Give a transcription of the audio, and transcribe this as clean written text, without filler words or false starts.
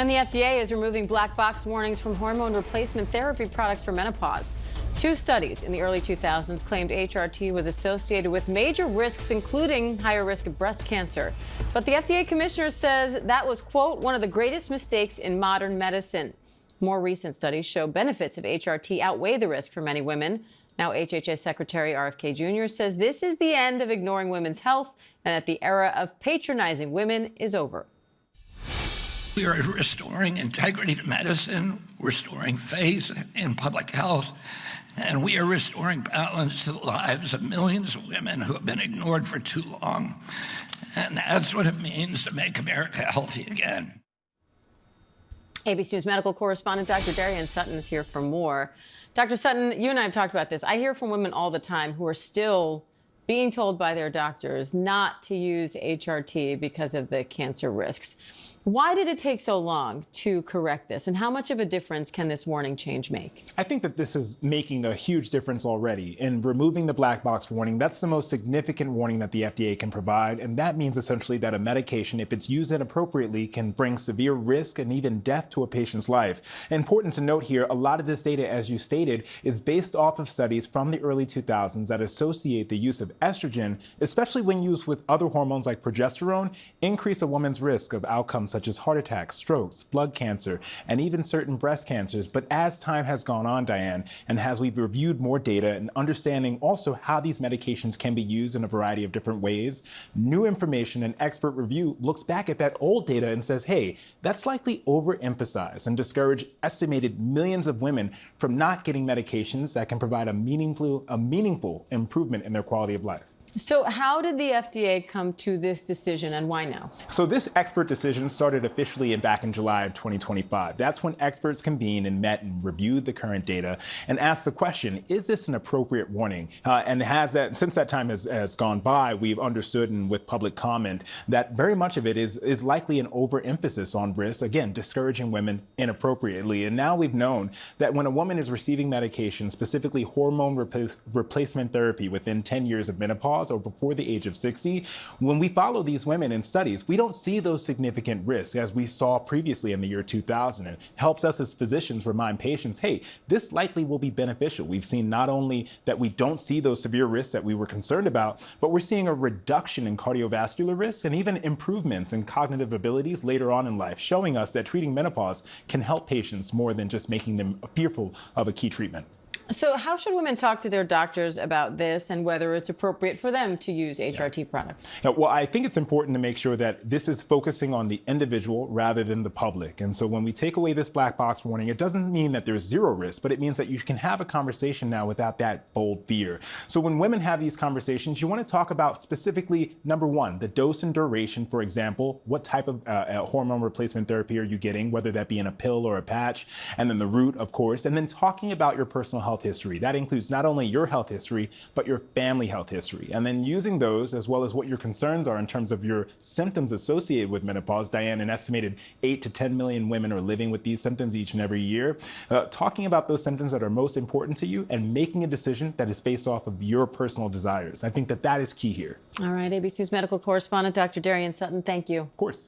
And the FDA is removing black box warnings from hormone replacement therapy products for menopause. Two studies in the early 2000s claimed HRT was associated with major risks, including higher risk of breast cancer. But the FDA commissioner says that was, quote, one of the greatest mistakes in modern medicine. More recent studies show benefits of HRT outweigh the risk for many women. Now, HHS Secretary RFK Jr. says this is the end of ignoring women's health and that the era of patronizing women is over. We are restoring integrity to medicine, restoring faith in public health, and we are restoring balance to the lives of millions of women who have been ignored for too long. And that's what it means to make America healthy again. ABC News medical correspondent Dr. Darian Sutton is here for more. Dr. Sutton, you and I have talked about this. I hear from women all the time who are still being told by their doctors not to use HRT because of the cancer risks. Why did it take so long to correct this? And how much of a difference can this warning change make? I think that this is making a huge difference already. In removing the black box warning, that's the most significant warning that the FDA can provide. And that means essentially that a medication, if it's used inappropriately, can bring severe risk and even death to a patient's life. Important to note here, a lot of this data, as you stated, is based off of studies from the early 2000s that associate the use of estrogen, especially when used with other hormones like progesterone, increase a woman's risk of outcomes such as heart attacks, strokes, blood cancer, and even certain breast cancers. But as time has gone on, Diane, and as we've reviewed more data and understanding also how these medications can be used in a variety of different ways, new information and expert review looks back at that old data and says, hey, that's likely overemphasized and discourage estimated millions of women from not getting medications that can provide a meaningful improvement in their quality of life. So how did the FDA come to this decision and why now? So this expert decision started officially back in July of 2025. That's when experts convened and met and reviewed the current data and asked the question, is this an appropriate warning? And since that time has gone by, we've understood and with public comment that very much of it is likely an overemphasis on risk, again, discouraging women inappropriately. And now we've known that when a woman is receiving medication, specifically hormone replacement therapy within 10 years of menopause, or before the age of 60, when we follow these women in studies, we don't see those significant risks as we saw previously in the year 2000. It helps us as physicians remind patients, hey, this likely will be beneficial. We've seen not only that we don't see those severe risks that we were concerned about, but we're seeing a reduction in cardiovascular risk and even improvements in cognitive abilities later on in life, showing us that treating menopause can help patients more than just making them fearful of a key treatment. So how should women talk to their doctors about this and whether it's appropriate for them to use HRT products? Well, I think it's important to make sure that this is focusing on the individual rather than the public. And so when we take away this black box warning, it doesn't mean that there's zero risk, but it means that you can have a conversation now without that bold fear. So when women have these conversations, you want to talk about specifically, number one, the dose and duration, for example, what type of hormone replacement therapy are you getting, whether that be in a pill or a patch, and then the route, of course, and then talking about your personal health history. That includes not only your health history, but your family health history. And then using those as well as what your concerns are in terms of your symptoms associated with menopause. Diane, an estimated 8 to 10 million women are living with these symptoms each and every year. Talking about those symptoms that are most important to you and making a decision that is based off of your personal desires. I think that is key here. All right, ABC News medical correspondent Dr. Darian Sutton, thank you. Of course.